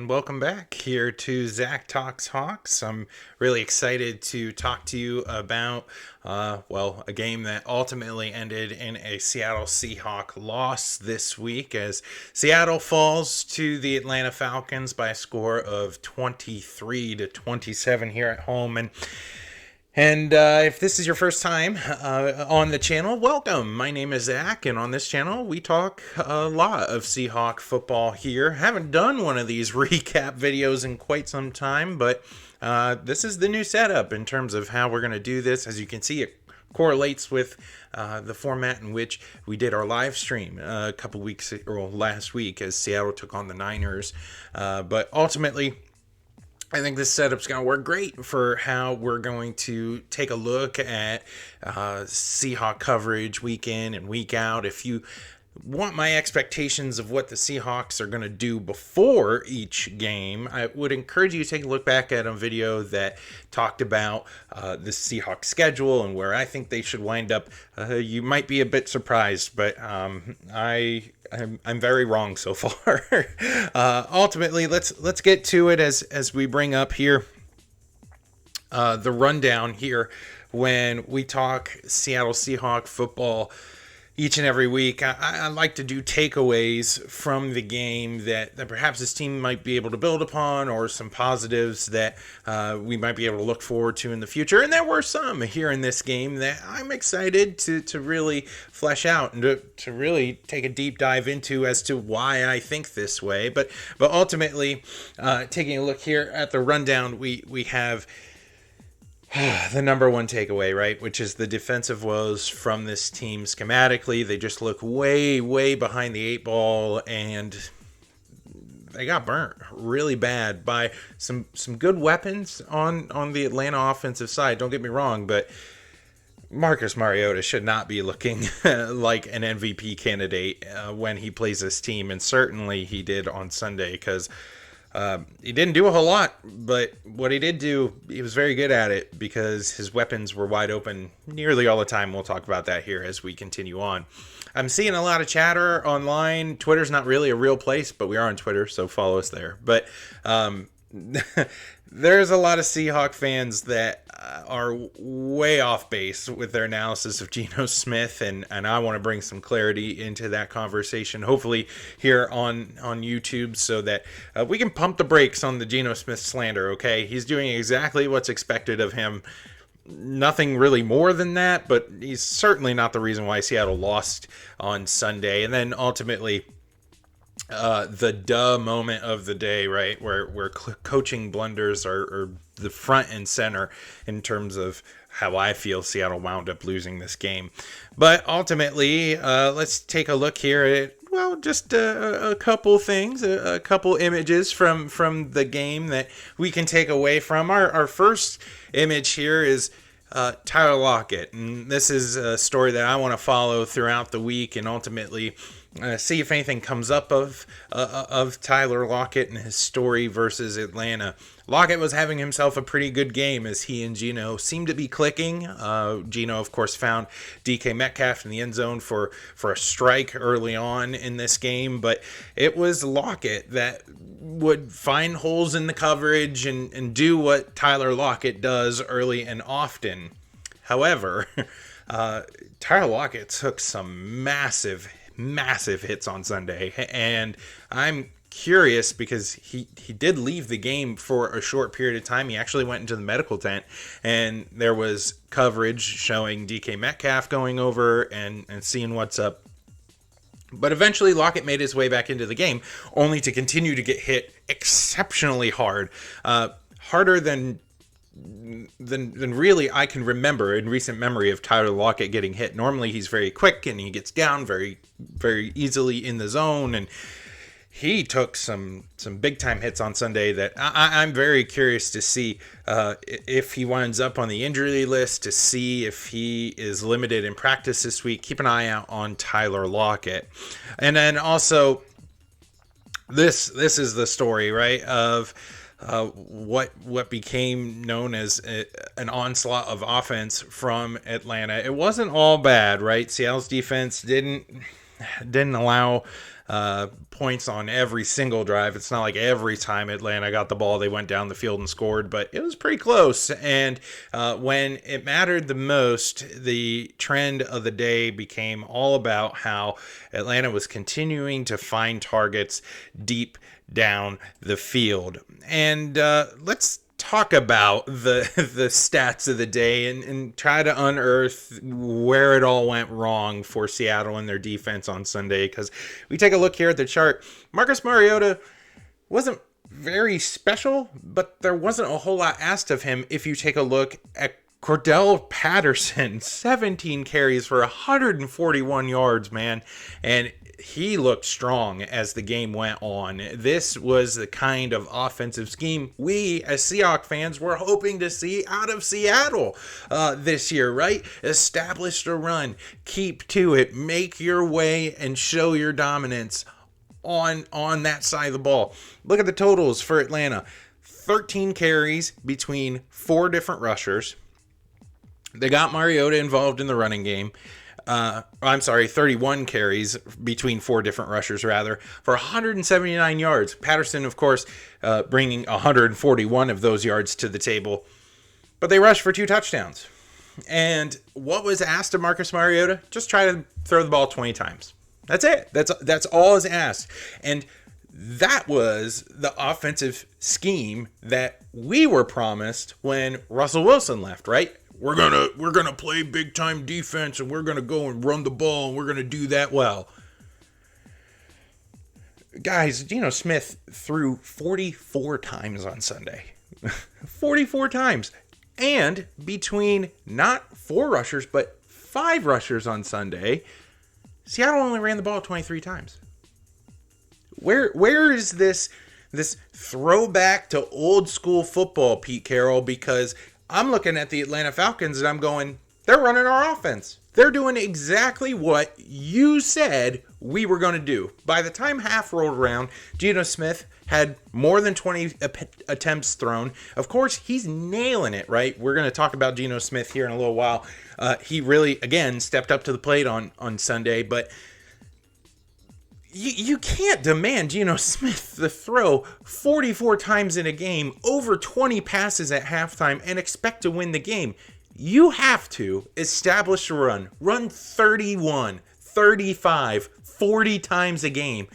and welcome back here to Zach Talks Hawks. I'm really excited to talk to you about, a game that ultimately ended in a Seattle Seahawks loss this week as Seattle falls to the Atlanta Falcons by a score of 23-27 here at home. And if this is your first time on the channel, welcome. My name is Zach, and on this channel, we talk a lot of Seahawk football here. Haven't done one of these recap videos in quite some time, but this is the new setup in terms of how we're going to do this. As you can see, it correlates with the format in which we did our live stream a couple weeks or last week as Seattle took on the Niners. But ultimately, I think this setup's going to work great for how we're going to take a look at Seahawk coverage week in and week out. If you want my expectations of what the Seahawks are going to do before each game, I would encourage you to take a look back at a video that talked about the Seahawks schedule and where I think they should wind up. You might be a bit surprised, but I'm very wrong so far. Ultimately, let's get to it as we bring up here the rundown here when we talk Seattle Seahawks football each and every week. I like to do takeaways from the game that perhaps this team might be able to build upon, or some positives that we might be able to look forward to in the future. And there were some here in this game that I'm excited to really flesh out and to really take a deep dive into as to why I think this way. But ultimately, taking a look here at the rundown, we have the number one takeaway, right, which is the defensive woes from this team schematically. They just look way, way behind the eight ball, and they got burnt really bad by some good weapons on the Atlanta offensive side. Don't get me wrong, but Marcus Mariota should not be looking like an MVP candidate when he plays this team, and certainly he did on Sunday, because he didn't do a whole lot, but what he did do, he was very good at it because his weapons were wide open nearly all the time. We'll talk about that here as we continue on. I'm seeing a lot of chatter online. Twitter's not really a real place, but we are on Twitter, so follow us there. But there's a lot of Seahawk fans that are way off base with their analysis of Geno Smith, and I want to bring some clarity into that conversation, hopefully here on YouTube, so that we can pump the brakes on the Geno Smith slander, okay? He's doing exactly what's expected of him. Nothing really more than that, but he's certainly not the reason why Seattle lost on Sunday. And then ultimately, the duh moment of the day, right, where coaching blunders are the front and center in terms of how I feel Seattle wound up losing this game. But ultimately, let's take a look here at, just a couple things, a couple images from the game that we can take away from. Our first image here is Tyler Lockett, and this is a story that I want to follow throughout the week and ultimately see if anything comes up of Tyler Lockett and his story versus Atlanta. Lockett was having himself a pretty good game as he and Geno seemed to be clicking. Geno, of course, found DK Metcalf in the end zone for a strike early on in this game, but it was Lockett that would find holes in the coverage and do what Tyler Lockett does early and often. However, Tyler Lockett took some massive hits on Sunday, and I'm curious because he did leave the game for a short period of time. He actually went into the medical tent, and there was coverage showing DK Metcalf going over and seeing what's up. But eventually Lockett made his way back into the game, only to continue to get hit exceptionally hard, harder than really I can remember in recent memory of Tyler Lockett getting hit. Normally he's very quick and he gets down very, very easily in the zone, and he took some big time hits on Sunday that I'm very curious to see if he winds up on the injury list, to see if he is limited in practice this week. Keep an eye out on Tyler Lockett. And then also this is the story, right, of what became known as an onslaught of offense from Atlanta. It wasn't all bad, right? Seattle's defense didn't allow points on every single drive. It's not like every time Atlanta got the ball, they went down the field and scored, but it was pretty close. And when it mattered the most, the trend of the day became all about how Atlanta was continuing to find targets deep down the field. And let's talk about the stats of the day and try to unearth where it all went wrong for Seattle and their defense on Sunday. Because we take a look here at the chart, Marcus Mariota wasn't very special, but there wasn't a whole lot asked of him. If you take a look at Cordell Patterson, 17 carries for 141 yards, man. And he looked strong as the game went on. This was the kind of offensive scheme we, as Seahawks fans, were hoping to see out of Seattle this year, right? Establish the run, keep to it, make your way, and show your dominance on that side of the ball. Look at the totals for Atlanta. 13 carries between 4 different rushers. They got Mariota involved in the running game. 31 carries between 4 different rushers, for 179 yards. Patterson, of course, bringing 141 of those yards to the table. But they rushed for 2 touchdowns. And what was asked of Marcus Mariota? Just try to throw the ball 20 times. That's it. That's all is asked. And that was the offensive scheme that we were promised when Russell Wilson left, right? We're gonna play big time defense and we're gonna go and run the ball and we're gonna do that well. Guys, Geno Smith threw 44 times on Sunday. 44 times. And between not 4 rushers, but 5 rushers on Sunday, Seattle only ran the ball 23 times. Where is this throwback to old school football, Pete Carroll? Because I'm looking at the Atlanta Falcons and I'm going, they're running our offense. They're doing exactly what you said we were going to do. By the time half rolled around, Geno Smith had more than 20 attempts thrown. Of course, he's nailing it, right? We're going to talk about Geno Smith here in a little while. He really, again, stepped up to the plate on Sunday, but you can't demand Geno Smith to throw 44 times in a game, over 20 passes at halftime, and expect to win the game. You have to establish a run 31, 35, 40 times a game,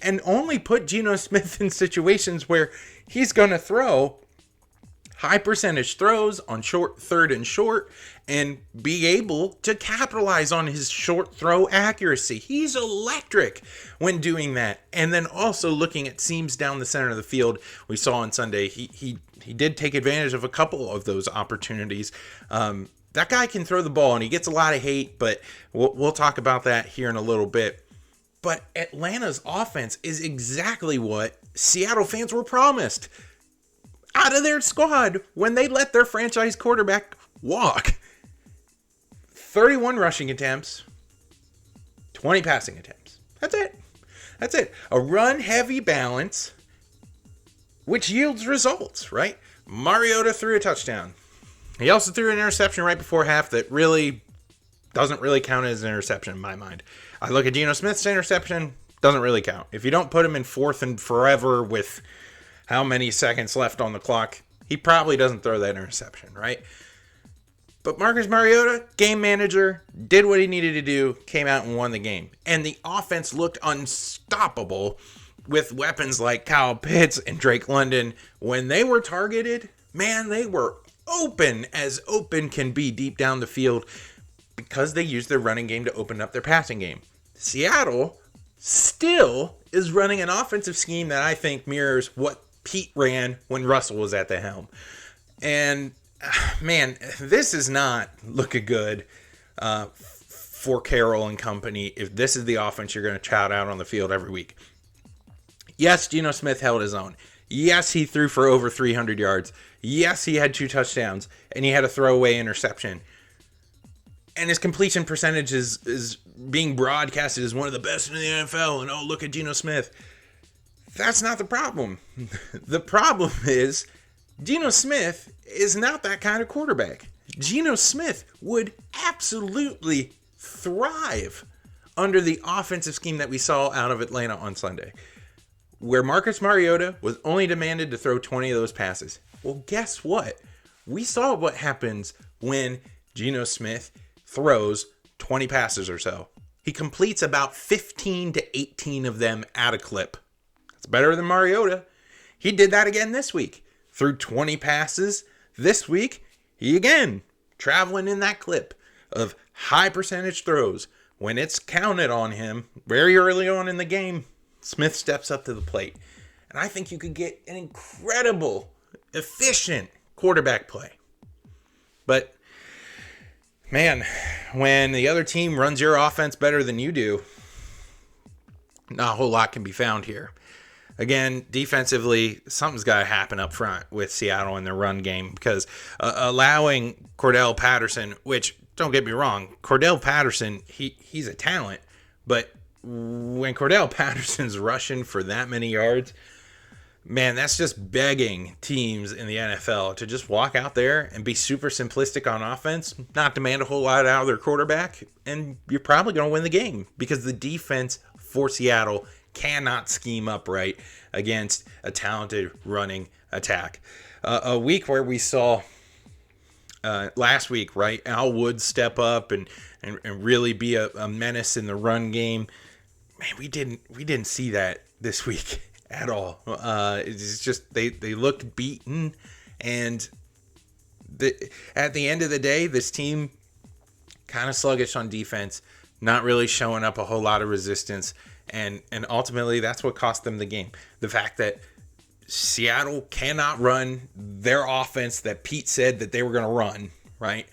and only put Geno Smith in situations where he's going to throw high percentage throws on short, 3rd and short, and be able to capitalize on his short throw accuracy. He's electric when doing that. And then also looking at seams down the center of the field, we saw on Sunday, he did take advantage of a couple of those opportunities. That guy can throw the ball, and he gets a lot of hate, but we'll talk about that here in a little bit. But Atlanta's offense is exactly what Seattle fans were promised out of their squad when they let their franchise quarterback walk. 31 rushing attempts, 20 passing attempts. That's it. A run-heavy balance, which yields results, right? Mariota threw a touchdown. He also threw an interception right before half that really doesn't really count as an interception in my mind. I look at Geno Smith's interception, doesn't really count. If you don't put him in 4th and forever with how many seconds left on the clock, he probably doesn't throw that interception, right? But Marcus Mariota, game manager, did what he needed to do, came out and won the game. And the offense looked unstoppable with weapons like Kyle Pitts and Drake London. When they were targeted, man, they were open as open can be deep down the field because they used their running game to open up their passing game. Seattle still is running an offensive scheme that I think mirrors what Pete ran when Russell was at the helm. And man, this is not looking good for Carroll and company if this is the offense you're going to trot out on the field every week. Yes, Geno Smith held his own. Yes, he threw for over 300 yards. Yes, he had 2 touchdowns, and he had a throwaway interception. And his completion percentage is being broadcasted as one of the best in the NFL, and oh, look at Geno Smith. That's not the problem. The problem is Geno Smith is not that kind of quarterback. Geno Smith would absolutely thrive under the offensive scheme that we saw out of Atlanta on Sunday, where Marcus Mariota was only demanded to throw 20 of those passes. Well, guess what? We saw what happens when Geno Smith throws 20 passes or so. He completes about 15 to 18 of them at a clip. That's better than Mariota. He did that again this week. Threw 20 passes. This week, he again traveling in that clip of high percentage throws. When it's counted on him very early on in the game, Smith steps up to the plate. And I think you could get an incredible, efficient quarterback play. But, man, when the other team runs your offense better than you do, not a whole lot can be found here. Again, defensively, something's got to happen up front with Seattle in their run game, because allowing Cordell Patterson, which, don't get me wrong, Cordell Patterson, he's a talent, but when Cordell Patterson's rushing for that many yards, man, that's just begging teams in the NFL to just walk out there and be super simplistic on offense, not demand a whole lot out of their quarterback, and you're probably going to win the game, because the defense for Seattle cannot scheme up right against a talented running attack. A week where we saw last week, right, Al Woods step up and really be a menace in the run game. Man, we didn't see that this week at all. It's just they looked beaten, and at the end of the day, this team kind of sluggish on defense, not really showing up a whole lot of resistance, and ultimately that's what cost them the game. The fact that Seattle cannot run their offense that Pete said that they were going to run, right?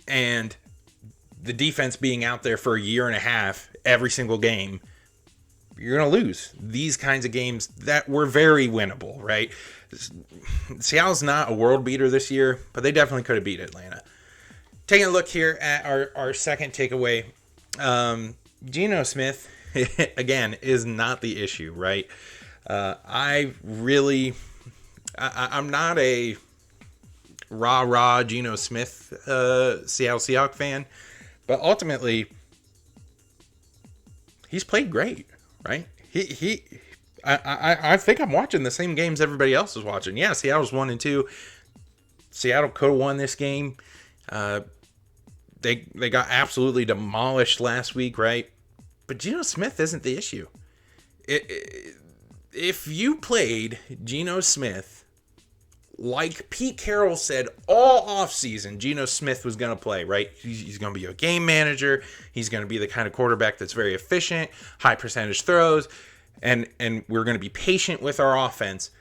And the defense being out there for a year and a half every single game, you're going to lose these kinds of games that were very winnable, right? Seattle's not a world beater this year, but they definitely could have beat Atlanta. Taking a look here at our second takeaway, Geno Smith, again, is not the issue, right? I'm not a rah-rah Geno Smith Seattle Seahawks fan, but ultimately, he's played great, right? I think I'm watching the same games everybody else is watching. Yeah, Seattle's 1-2. Seattle could have won this game. They got absolutely demolished last week, right? But Geno Smith isn't the issue. If you played Geno Smith like Pete Carroll said all offseason Geno Smith was going to play, right? He's going to be a game manager. He's going to be the kind of quarterback that's very efficient, high percentage throws, and we're going to be patient with our offense.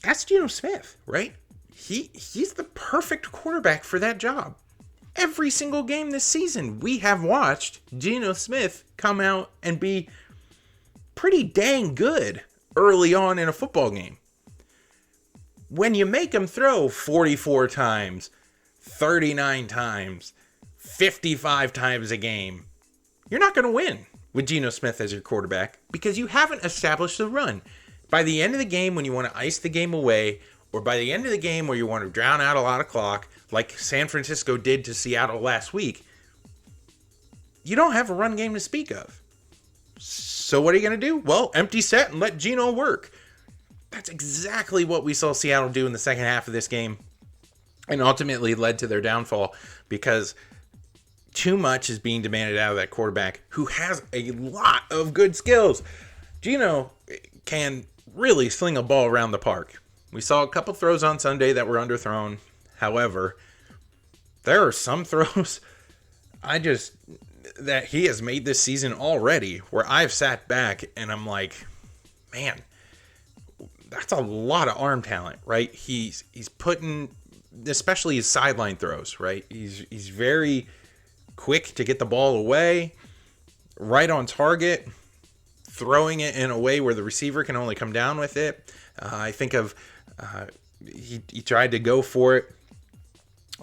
That's Geno Smith, right? He's the perfect quarterback for that job. Every single game this season, we have watched Geno Smith come out and be pretty dang good early on in a football game. When you make him throw 44 times, 39 times, 55 times a game, you're not going to win with Geno Smith as your quarterback, because you haven't established the run. By the end of the game, when you want to ice the game away, or by the end of the game where you want to drown out a lot of clock, like San Francisco did to Seattle last week, you don't have a run game to speak of. So what are you going to do? Well, empty set and let Geno work. That's exactly what we saw Seattle do in the second half of this game, and ultimately led to their downfall, because too much is being demanded out of that quarterback who has a lot of good skills. Geno can really sling a ball around the park. We saw a couple throws on Sunday that were underthrown. However, there are some throws that he has made this season already where I've sat back and I'm like, man, that's a lot of arm talent, right? He's putting, especially his sideline throws, right? He's very quick to get the ball away, right on target, throwing it in a way where the receiver can only come down with it. I think of he tried to go for it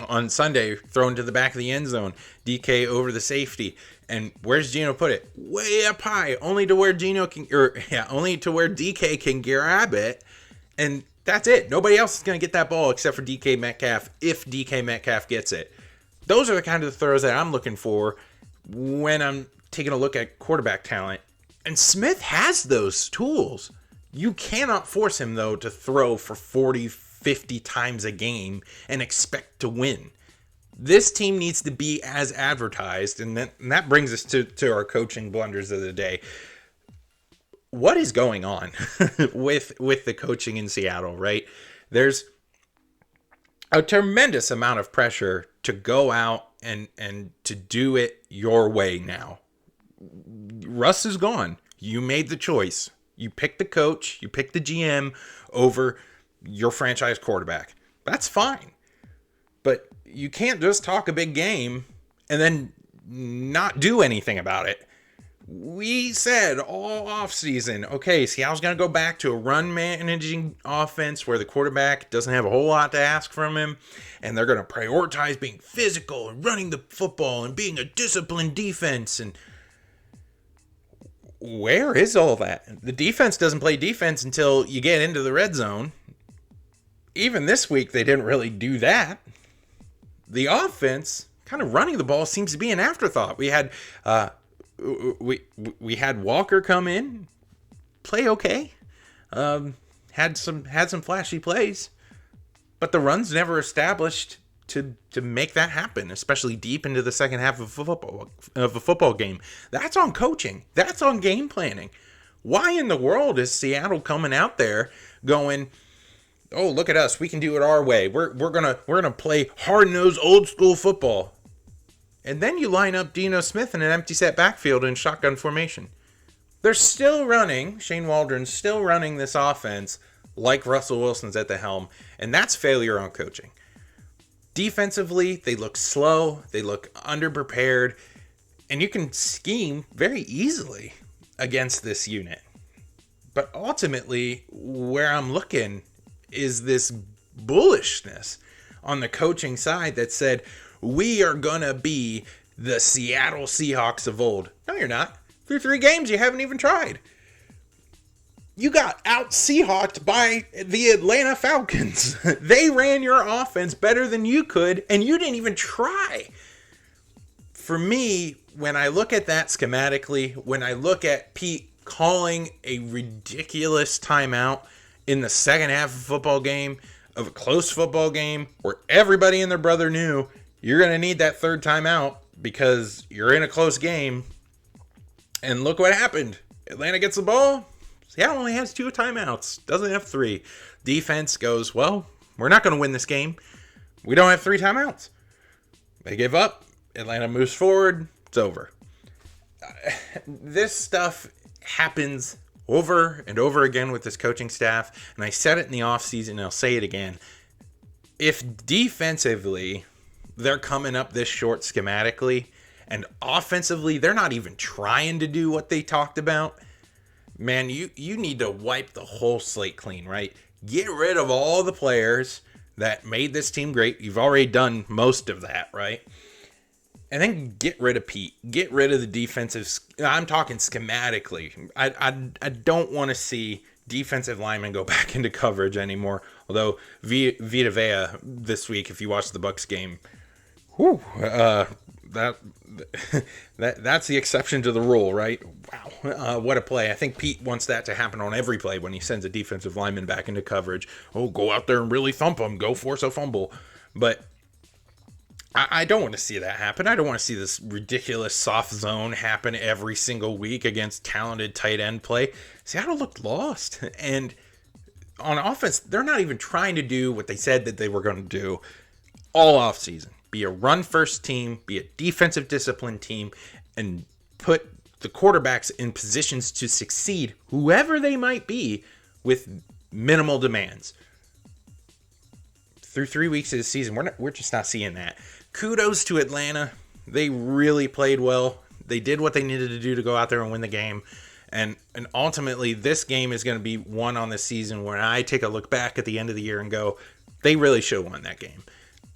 on Sunday, thrown to the back of the end zone, DK over the safety, and where's Geno put it? Way up high, only to where DK can grab it, and that's it. Nobody else is going to get that ball except for DK Metcalf, if DK Metcalf gets it. Those are the kind of throws that I'm looking for when I'm taking a look at quarterback talent. And Smith has those tools. You cannot force him, though, to throw for 40, 50 times a game and expect to win. This team needs to be as advertised, and that brings us to our coaching blunders of the day. What is going on with the coaching in Seattle, right? There's a tremendous amount of pressure to go out and to do it your way now. Russ is gone. You made the choice. You picked the coach, you picked the GM over your franchise quarterback. That's fine. But you can't just talk a big game and then not do anything about it. We said all offseason, okay, Seattle's going to go back to a run-managing offense where the quarterback doesn't have a whole lot to ask from him, and they're going to prioritize being physical and running the football and being a disciplined defense. And where is all that? The defense doesn't play defense until you get into the red zone. Even this week, they didn't really do that. The offense, kind of running the ball, seems to be an afterthought. We had we had Walker come in, play okay, had some flashy plays, but the run's never established to make that happen, especially deep into the second half of a football game. That's on coaching. That's on game planning. Why in the world is Seattle coming out there going, oh, look at us, we can do it our way. We're gonna play hard-nosed old school football. And then you line up Dino Smith in an empty set backfield in shotgun formation. They're still running, Shane Waldron's still running this offense like Russell Wilson's at the helm, and that's failure on coaching. Defensively, they look slow, they look underprepared, and you can scheme very easily against this unit. But ultimately, where I'm looking is this bullishness on the coaching side that said, we are going to be the Seattle Seahawks of old. No, you're not. Through 3 games, you haven't even tried. You got out-Seahawked by the Atlanta Falcons. They ran your offense better than you could, and you didn't even try. For me, when I look at that schematically, when I look at Pete calling a ridiculous timeout in the second half of a football game, of a close football game, where everybody and their brother knew you're going to need that third timeout because you're in a close game. And look what happened. Atlanta gets the ball. Seattle only has 2 timeouts. Doesn't have 3. Defense goes, well, we're not going to win this game. We don't have 3 timeouts. They give up. Atlanta moves forward. It's over. This stuff happens over and over again with this coaching staff. And I said it in the offseason, and I'll say it again. If defensively they're coming up this short schematically, and offensively they're not even trying to do what they talked about, man, you need to wipe the whole slate clean, right? Get rid of all the players that made this team great. You've already done most of that, right? And then get rid of Pete. Get rid of the defensive. I'm talking schematically. I don't want to see defensive linemen go back into coverage anymore. Although Vita Vea this week, if you watch the Bucs game, that's the exception to the rule, right? Wow, what a play. I think Pete wants that to happen on every play when he sends a defensive lineman back into coverage. Oh, go out there and really thump him. Go force a fumble. But I don't want to see that happen. I don't want to see this ridiculous soft zone happen every single week against talented tight end play. Seattle looked lost. And on offense, they're not even trying to do what they said that they were going to do all offseason. Be a run-first team, be a defensive discipline team, and put the quarterbacks in positions to succeed, whoever they might be, with minimal demands. Through 3 weeks of the season, we're just not seeing that. Kudos to Atlanta. They really played well. They did what they needed to do to go out there and win the game. And ultimately, this game is going to be one on the season where I take a look back at the end of the year and go, they really should have won that game.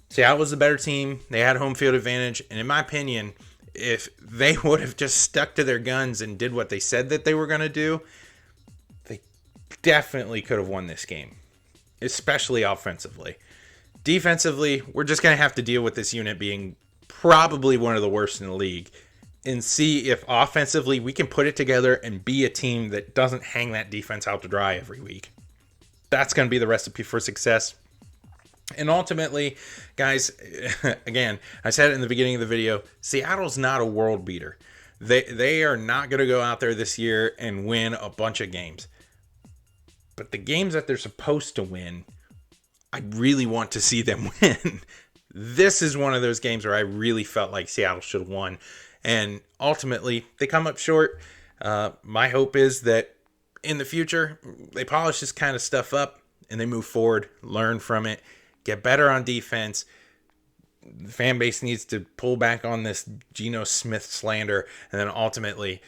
Seattle was the better team. They had home field advantage. And in my opinion, if they would have just stuck to their guns and did what they said that they were going to do, they definitely could have won this game, especially offensively. Defensively, we're just going to have to deal with this unit being probably one of the worst in the league, and see if offensively we can put it together and be a team that doesn't hang that defense out to dry every week. That's going to be the recipe for success. And ultimately, guys, again, I said it in the beginning of the video, Seattle's not a world beater. They are not going to go out there this year and win a bunch of games. But the games that they're supposed to win, I really want to see them win. This is one of those games where I really felt like Seattle should have won. And ultimately, they come up short. My hope is that in the future, they polish this kind of stuff up and they move forward, learn from it, get better on defense. The fan base needs to pull back on this Geno Smith slander. And then ultimately,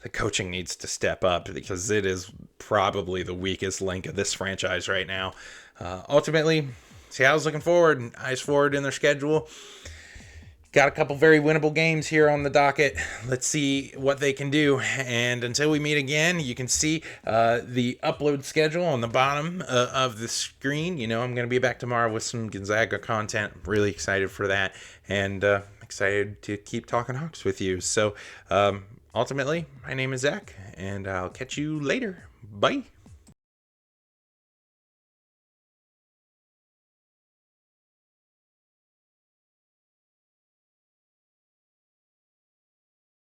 the coaching needs to step up because it is probably the weakest link of this franchise right now. Ultimately, Seattle's looking forward, eyes forward in their schedule. Got a couple very winnable games here on the docket. Let's see what they can do. And until we meet again, you can see the upload schedule on the bottom of the screen. You know, I'm going to be back tomorrow with some Gonzaga content. I'm really excited for that. And excited to keep talking Hawks with you. So ultimately, my name is Zach, and I'll catch you later. Bye.